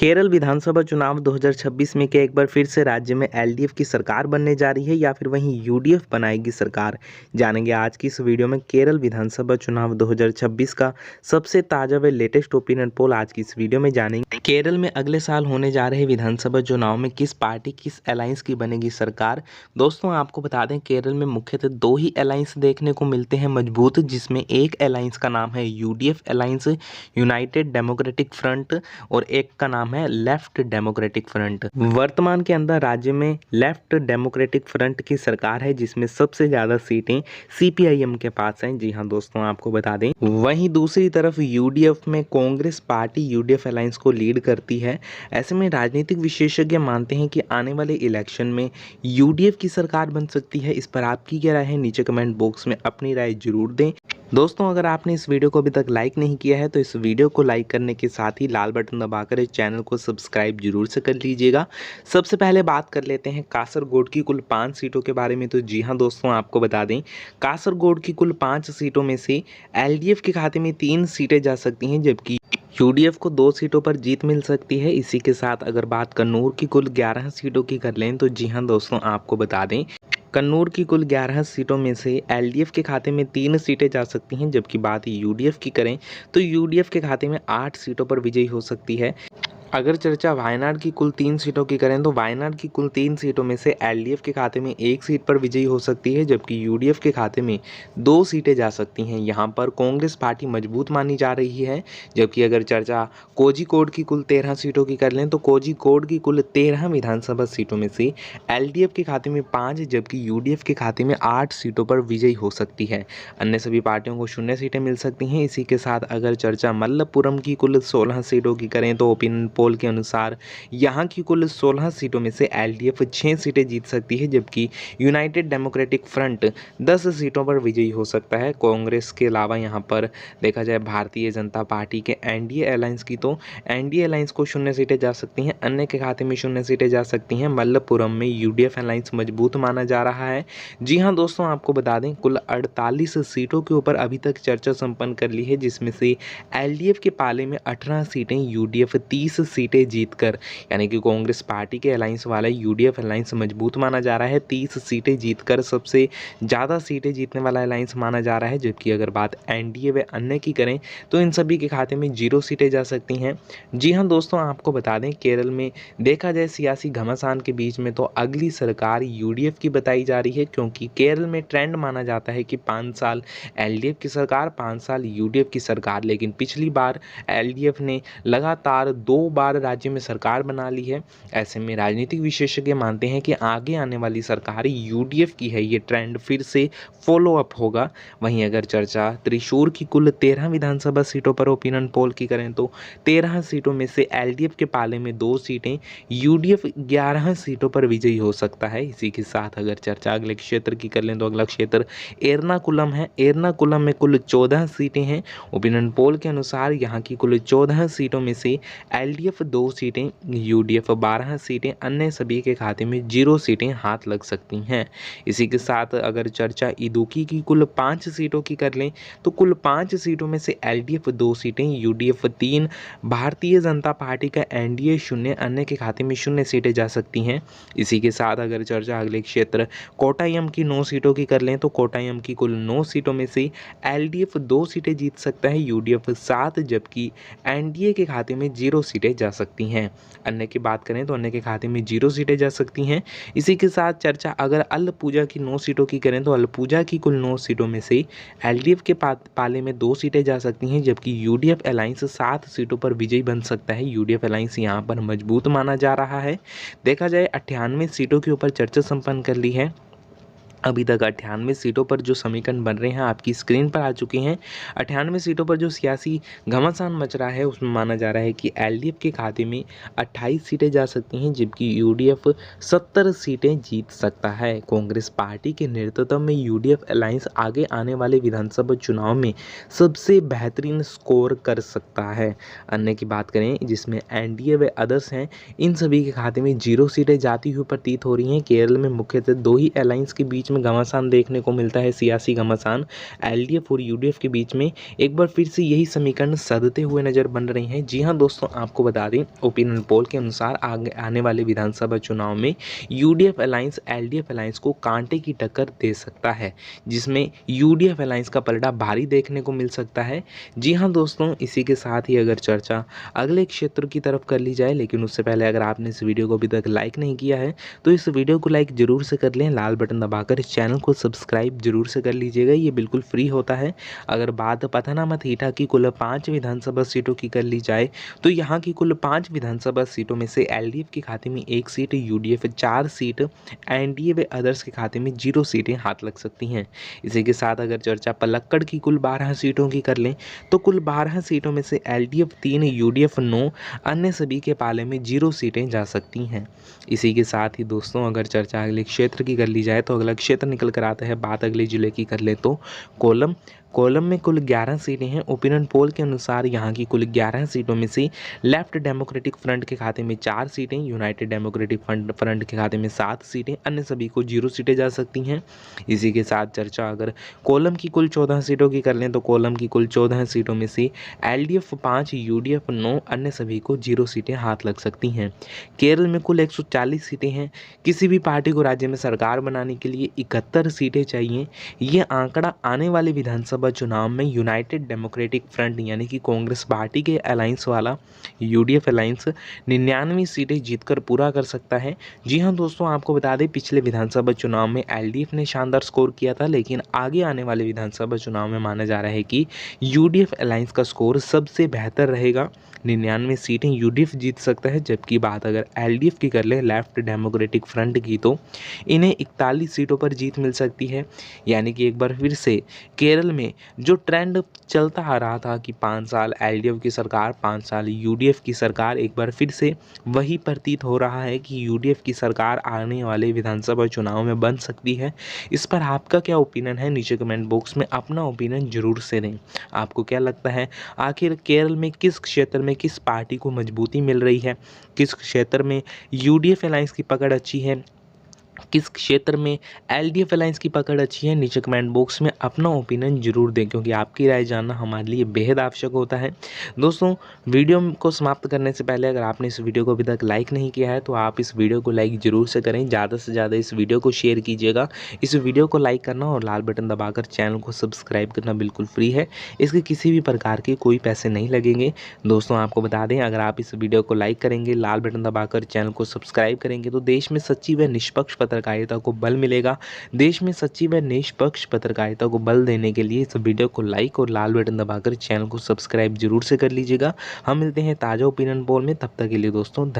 केरल विधानसभा चुनाव 2026 में क्या एक बार फिर से राज्य में एलडीएफ की सरकार बनने जा रही है या फिर वहीं यूडीएफ बनाएगी सरकार। जानेंगे आज की इस वीडियो में केरल विधानसभा चुनाव 2026 का सबसे ताज़ा व लेटेस्ट ओपिनियन पोल। आज की इस वीडियो में जानेंगे केरल में अगले साल होने जा रहे विधानसभा चुनाव में किस पार्टी किस अलायंस की बनेगी सरकार। दोस्तों आपको बता दें केरल में मुख्यतः दो ही अलायंस देखने को मिलते हैं मजबूत, जिसमें एक अलायंस का नाम है UDF alliance United democratic front और एक का नाम है लेफ्ट डेमोक्रेटिक फ्रंट। वर्तमान के अंदर राज्य में लेफ्ट डेमोक्रेटिक फ्रंट की सरकार है, जिसमें सबसे ज्यादा सीटें सीपीआईएम के पास हैं। जी हां दोस्तों आपको बता दें, वहीं दूसरी तरफ यूडीएफ में कांग्रेस पार्टी यूडीएफ अलायंस को लीड करती है। ऐसे में राजनीतिक विशेषज्ञ मानते हैं कि आने वाले इलेक्शन में यूडीएफ की सरकार बन सकती है। इस पर आपकी क्या राय है, नीचे कमेंट बॉक्स में अपनी राय जरूर दें। दोस्तों अगर आपने इस वीडियो को अभी तक लाइक नहीं किया है तो इस वीडियो को लाइक करने के साथ ही लाल बटन दबाकर इस चैनल को सब्सक्राइब जरूर से कर लीजिएगा। सबसे पहले बात कर लेते हैं कासरगोड की कुल 5 सीटों के बारे में। तो जी हां दोस्तों आपको बता दें, कासरगोड की कुल 5 सीटों में से एलडीएफ के खाते में 3 सीटें जा सकती हैं, जबकि यूडीएफ को 2 सीटों पर जीत मिल सकती है। इसी के साथ अगर बात कन्नूर की कुल 11 सीटों की कर लें तो जी हां दोस्तों आपको बता दें, कन्नूर की कुल 11 सीटों में से एलडीएफ के खाते में 3 सीटें जा सकती हैं, जबकि बात यूडीएफ की करें तो यूडीएफ के खाते में 8 सीटों पर विजयी हो सकती है। अगर चर्चा वायनाड की कुल 3 सीटों की करें तो वायनाड की कुल 3 सीटों में से एलडीएफ के खाते में 1 सीट पर विजयी हो सकती है, जबकि यूडीएफ के खाते में 2 सीटें जा सकती हैं। यहाँ पर कांग्रेस पार्टी मजबूत मानी जा रही है। जबकि अगर चर्चा कोझिकोड की कुल 13 सीटों की कर लें तो कोझिकोड की कुल 13 विधानसभा सीटों में से एलडीएफ के खाते में 5 जबकि यूडीएफ के खाते में 8 सीटों पर विजयी हो सकती है। अन्य सभी पार्टियों को 0 सीटें मिल सकती हैं। इसी के साथ अगर चर्चा मल्लपुरम की कुल 16 सीटों की करें तो ओपिनियन पोल के अनुसार यहां की कुल 16 सीटों में से एलडीएफ 6 सीटें जीत सकती है, जबकि यूनाइटेड डेमोक्रेटिक फ्रंट 10 सीटों पर विजयी हो सकता है। कांग्रेस के अलावा यहां पर देखा जाए भारतीय जनता पार्टी के एनडीए अलायंस की, तो एनडीए अलायंस को 0 सीटें जा सकती हैं, अन्य के खाते में 0 सीटें जा सकती हैं। मल्लपुरम में यूडीएफ अलायंस मजबूत माना जा रहा है। जी हां दोस्तों आपको बता दें, कुल 48 सीटों के ऊपर अभी तक चर्चा संपन्न कर ली है, जिसमें से एलडीएफ के पाले में 18 सीटें, यूडीएफ 30 सीटें जीतकर, यानी कि कांग्रेस पार्टी के अलायंस वाला यूडीएफ अलायंस मजबूत माना जा रहा है। 30 सीटें जीतकर सबसे ज़्यादा सीटें जीतने वाला अलायंस माना जा रहा है। जबकि अगर बात एनडीए व अन्य की करें तो इन सभी के खाते में 0 सीटें जा सकती हैं। जी हाँ दोस्तों आपको बता दें, केरल में देखा जाए सियासी घमासान के बीच में तो अगली सरकार यूडीएफ की बताई जा रही है, क्योंकि केरल में ट्रेंड माना जाता है कि 5 साल एलडीएफ की सरकार, 5 साल यूडीएफ की सरकार। लेकिन पिछली बार एलडीएफ ने लगातार 2 बार राज्य में सरकार बना ली है। ऐसे में राजनीतिक विशेषज्ञ मानते हैं कि आगे आने वाली सरकार यूडीएफ की है, ये ट्रेंड फिर से फॉलो अप होगा। वहीं अगर चर्चा त्रिशूर की कुल 13 विधानसभा सीटों पर ओपिनियन पोल की करें तो 13 सीटों में से एलडीएफ के पाले में 2 सीटें, यूडीएफ 11 सीटों पर विजयी हो सकता है। इसी के साथ अगर चर्चा अगले क्षेत्र की कर लें तो अगला क्षेत्र एर्नाकुलम है। एर्नाकुलम में कुल 14 सीटें हैं। ओपिनियन पोल के अनुसार यहाँ की कुल 14 सीटों में से एलडीएफ 2 सीटें, यूडीएफ 12 सीटें, अन्य सभी के खाते में 0 सीटें हाथ लग सकती हैं। इसी के साथ अगर चर्चा इदुक्की की कुल 5 सीटों की कर लें तो कुल 5 सीटों में से एलडीएफ 2 सीटें, यूडीएफ 3, भारतीय जनता पार्टी का एनडीए 0, अन्य के खाते में 0 सीटें जा सकती हैं। इसी के साथ अगर चर्चा अगले क्षेत्र कोटायम की 9 सीटों की कर लें तो कोटायम की कुल 9 सीटों में से एलडीएफ 2 सीटें जीत सकता है, यूडीएफ 7, जबकि एनडीए के खाते में 0 सीटें जा सकती हैं। अन्य की बात करें तो अन्य के खाते में 0 सीटें जा सकती हैं। इसी के साथ चर्चा अगर अलपूजा की 9 सीटों की करें तो अलपूजा की कुल 9 सीटों में से एलडीएफ के पाले में 2 सीटें जा सकती हैं, जबकि यूडीएफ अलायंस 7 सीटों पर विजयी बन सकता है। यूडीएफ अलायंस यहाँ पर मजबूत माना जा रहा है। देखा जाए 98 सीटों के ऊपर चर्चा संपन्न कर ली है। अभी तक 98 सीटों पर जो समीकरण बन रहे हैं आपकी स्क्रीन पर आ चुके हैं। 98 सीटों पर जो सियासी घमासान मच रहा है उसमें माना जा रहा है कि एलडीएफ के खाते में 28 सीटें जा सकती हैं, जबकि यूडीएफ 70 सीटें जीत सकता है। कांग्रेस पार्टी के नेतृत्व में यूडीएफ अलायंस आगे आने वाले विधानसभा चुनाव में सबसे बेहतरीन स्कोर कर सकता है। अन्य की बात करें जिसमें एनडीए व अदर्स हैं, इन सभी के खाते में 0 सीटें जाती हुई प्रतीत हो रही हैं। केरल में मुख्यतः 2 ही अलायंस के बीच में घमासान देखने को मिलता है, सियासी घमासान एलडीएफ और यूडीएफ के बीच में एक बार फिर से यही समीकरण सधते हुए नज़र बन रहे हैं। जी हाँ दोस्तों, आपको बता दें ओपिनियन पोल के अनुसार आगे आने वाले विधानसभा चुनाव में यूडीएफ अलायंस एलडीएफ अलायंस को कांटे की टक्कर दे सकता है, जिसमें यूडीएफ अलायंस का पलड़ा भारी देखने को मिल सकता है। जी हाँ दोस्तों, इसी के साथ ही अगर चर्चा अगले क्षेत्र की तरफ कर ली जाए, लेकिन उससे पहले अगर आपने इस वीडियो को अभी तक लाइक नहीं किया है तो इस वीडियो को लाइक जरूर से कर लें, लाल बटन दबाकर इस चैनल को सब्सक्राइब जरूर से कर लीजिएगा, ये बिल्कुल फ्री होता है। अगर बात पथनामथ ईटा की कुल 5 विधानसभा सीटों की कर ली जाए तो यहाँ की कुल 5 विधानसभा सीटों में से एलडीएफ के खाते में 1 सीट, यूडीएफ 4 सीट, एनडीए व अदर्स के खाते में 0 सीटें हाथ लग सकती हैं। इसी के साथ अगर चर्चा पलक्कड़ की कुल 12 सीटों की कर लें तो कुल 12 सीटों में से एलडीएफ 3, यूडीएफ 9, अन्य सभी के पाले में 0 सीटें जा सकती हैं। इसी के साथ ही दोस्तों अगर चर्चा अगले क्षेत्र की कर ली जाए तो अगला क्षेत्र निकल कर आता है। बात अगले जिले की कर ले तो कोलम में कुल 11 सीटें हैं। ओपिनियन पोल के अनुसार यहाँ की कुल 11 सीटों में से लेफ्ट डेमोक्रेटिक फ्रंट के खाते में 4 सीटें, यूनाइटेड डेमोक्रेटिक फ्रंट के खाते में 7 सीटें, अन्य सभी को 0 सीटें जा सकती हैं। इसी के साथ चर्चा अगर कोलम की कुल 14 सीटों की कर लें तो कोलम की कुल 14 सीटों में से एलडीएफ 5, यूडीएफ 9, अन्य सभी को 0 सीटें हाथ लग सकती हैं। केरल में कुल 140 सीटें हैं। किसी भी पार्टी को राज्य में सरकार बनाने के लिए 71 सीटें चाहिए। ये आंकड़ा आने वाले विधानसभा चुनाव में यूनाइटेड डेमोक्रेटिक फ्रंट यानी कि कांग्रेस पार्टी के अलायंस वाला यूडीएफ अलायंस 99 सीटें जीतकर पूरा कर सकता है। जी हाँ दोस्तों, आपको बता दें पिछले विधानसभा चुनाव में एलडीएफ ने शानदार स्कोर किया था, लेकिन आगे आने वाले विधानसभा चुनाव में माना जा रहा है कि यूडीएफ अलायंस का स्कोर सबसे बेहतर रहेगा। 99 सीटें यूडीएफ जीत सकता है, जबकि बात अगर एलडीएफ की कर ले लेफ्ट डेमोक्रेटिक फ्रंट की तो इन्हें 41 सीटों पर जीत मिल सकती है। यानी कि एक बार फिर से केरल में जो ट्रेंड चलता आ रहा था कि 5 साल एलडीएफ की सरकार, 5 साल यूडीएफ की सरकार, एक बार फिर से वही प्रतीत हो रहा है कि यूडीएफ की सरकार आने वाले विधानसभा चुनाव में बन सकती है। इस पर आपका क्या ओपिनियन है, नीचे कमेंट बॉक्स में अपना ओपिनियन जरूर से दें। आपको क्या लगता है आखिर केरल में किस क्षेत्र में किस पार्टी को मजबूती मिल रही है, किस क्षेत्र में यूडीएफ अलायंस की पकड़ अच्छी है, किस क्षेत्र में एलडीएफ अलायंस की पकड़ अच्छी है, नीचे कमेंट बॉक्स में अपना ओपिनियन जरूर दें, क्योंकि आपकी राय जानना हमारे लिए बेहद आवश्यक होता है। दोस्तों, वीडियो को समाप्त करने से पहले अगर आपने इस वीडियो को अभी तक लाइक नहीं किया है तो आप इस वीडियो को लाइक जरूर से करें, ज़्यादा से ज़्यादा इस वीडियो को शेयर कीजिएगा। इस वीडियो को लाइक करना और लाल बटन दबाकर चैनल को सब्सक्राइब करना बिल्कुल फ्री है, इसके किसी भी प्रकार के कोई पैसे नहीं लगेंगे। दोस्तों, आपको बता दें अगर आप इस वीडियो को लाइक करेंगे, लाल बटन दबाकर चैनल को सब्सक्राइब करेंगे तो देश में सच्ची व निष्पक्ष पत्रकारिता को बल मिलेगा। देश में सच्ची व निष्पक्ष पत्रकारिता को बल देने के लिए इस वीडियो को लाइक और लाल बटन दबाकर चैनल को सब्सक्राइब जरूर से कर लीजिएगा। हम मिलते हैं ताज़ा ओपिनियन पोल में, तब तक के लिए दोस्तों